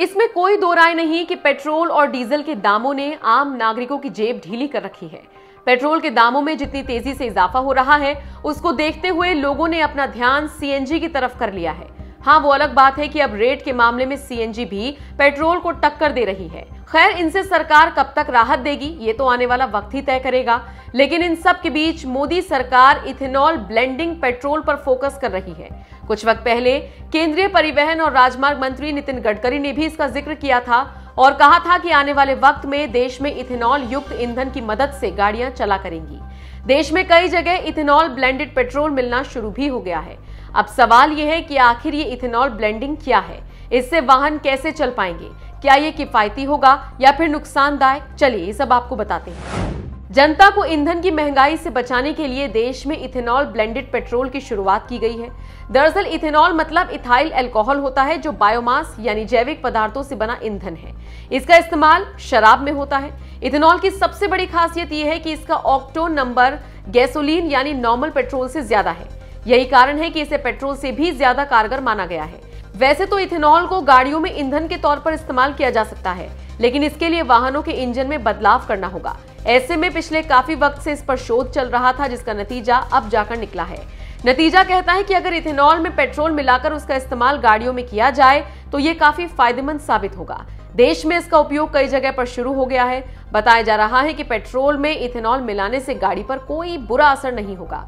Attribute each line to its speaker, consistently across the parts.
Speaker 1: इसमें कोई दो राय नहीं कि पेट्रोल और डीजल के दामों ने आम नागरिकों की जेब ढीली कर रखी है। पेट्रोल के दामों में जितनी तेजी से इजाफा हो रहा है, उसको देखते हुए लोगों ने अपना ध्यान सीएनजी की तरफ कर लिया है। हाँ, वो अलग बात है कि अब रेट के मामले में सीएनजी भी पेट्रोल को टक्कर दे रही है। खैर, इनसे सरकार कब तक राहत देगी, ये तो आने वाला वक्त ही तय करेगा। लेकिन इन सब के बीच मोदी सरकार इथेनॉल ब्लेंडिंग पेट्रोल पर फोकस कर रही है। कुछ वक्त पहले केंद्रीय परिवहन और राजमार्ग मंत्री नितिन गडकरी ने भी इसका जिक्र किया था और कहा था कि आने वाले वक्त में देश में इथेनॉल युक्त ईंधन की मदद से गाड़ियां चला करेंगी। देश में कई जगह इथेनॉल ब्लेंडेड पेट्रोल मिलना शुरू भी हो गया है। अब सवाल यह है कि आखिर ये इथेनॉल ब्लेंडिंग क्या है, इससे वाहन कैसे चल पाएंगे, क्या ये किफायती होगा या फिर नुकसानदायक? चलिए ये सब आपको बताते हैं। जनता को ईंधन की महंगाई से बचाने के लिए देश में इथेनॉल ब्लेंडेड पेट्रोल की शुरुआत की गई है। दरअसल इथेनॉल मतलब इथाइल अल्कोहल होता है, जो बायोमास यानी जैविक पदार्थों से बना ईंधन है। इसका इस्तेमाल शराब में होता है। इथेनॉल की सबसे बड़ी खासियत यह है कि इसका ऑक्टेन नंबर गैसोलीन यानी नॉर्मल पेट्रोल से ज्यादा है। यही कारण है कि इसे पेट्रोल से भी ज्यादा कारगर माना गया है। वैसे तो इथेनॉल को गाड़ियों में ईंधन के तौर पर इस्तेमाल किया जा सकता है, लेकिन इसके लिए वाहनों के इंजन में बदलाव करना होगा। ऐसे में पिछले काफी वक्त से इस पर शोध चल रहा था, जिसका नतीजा अब जाकर निकला है। नतीजा कहता है कि अगर इथेनॉल में पेट्रोल मिलाकर उसका इस्तेमाल गाड़ियों में किया जाए तो ये काफी फायदेमंद साबित होगा। देश में इसका उपयोग कई जगह पर शुरू हो गया है। बताया जा रहा है कि पेट्रोल में इथेनॉल मिलाने से गाड़ी पर कोई बुरा असर नहीं होगा।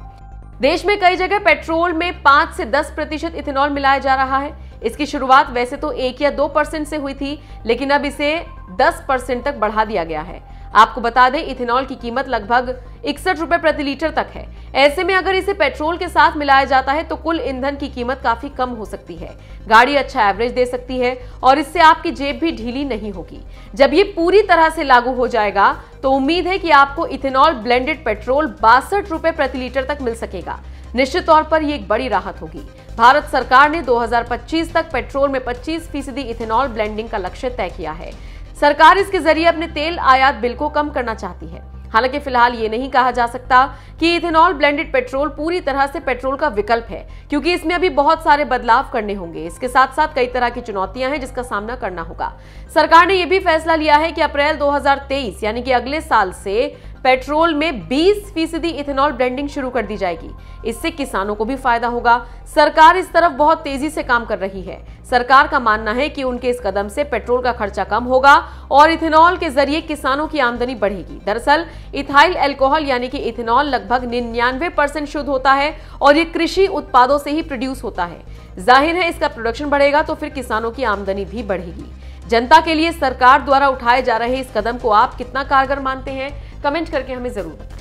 Speaker 1: देश में कई जगह पेट्रोल में 5 से 10% इथेनॉल मिलाया जा रहा है। इसकी शुरुआत वैसे तो 1 या 2% से हुई थी, लेकिन अब इसे 10% तक बढ़ा दिया गया है। आपको बता दें, इथेनॉल की कीमत लगभग 61 रुपए प्रति लीटर तक है। ऐसे में अगर इसे पेट्रोल के साथ मिलाया जाता है तो कुल ईंधन की कीमत काफी कम हो सकती है। गाड़ी अच्छा एवरेज दे सकती है और इससे आपकी जेब भी ढीली नहीं होगी। जब ये पूरी तरह से लागू हो जाएगा तो उम्मीद है कि आपको इथेनॉल ब्लेंडेड पेट्रोल 62 रुपए प्रति लीटर तक मिल सकेगा। निश्चित तौर पर ये एक बड़ी राहत होगी। भारत सरकार ने 2025 तक पेट्रोल में 25% इथेनॉल ब्लेंडिंग का लक्ष्य तय किया है। सरकार इसके जरिए अपने तेल आयात बिल को कम करना चाहती है। हालांकि फिलहाल ये नहीं कहा जा सकता कि इथेनॉल ब्लेंडेड पेट्रोल पूरी तरह से पेट्रोल का विकल्प है, क्योंकि इसमें अभी बहुत सारे बदलाव करने होंगे। इसके साथ साथ कई तरह की चुनौतियां हैं जिसका सामना करना होगा। सरकार ने यह भी फैसला लिया है कि अप्रैल 2023 यानी कि अगले साल से पेट्रोल में 20% इथेनॉल ब्लेंडिंग शुरू कर दी जाएगी। इससे किसानों को भी फायदा होगा। सरकार इस तरफ बहुत तेजी से काम कर रही है। सरकार का मानना है कि उनके इस कदम से पेट्रोल का खर्चा कम होगा और इथेनॉल के जरिए किसानों की आमदनी बढ़ेगी। दरअसल इथाइल अल्कोहल यानी कि इथेनॉल लगभग 99% शुद्ध होता है और ये कृषि उत्पादों से ही प्रोड्यूस होता है। जाहिर है इसका प्रोडक्शन बढ़ेगा तो फिर किसानों की आमदनी भी बढ़ेगी। जनता के लिए सरकार द्वारा उठाए जा रहे इस कदम को आप कितना कारगर मानते हैं, कमेंट करके हमें जरूर बताएं।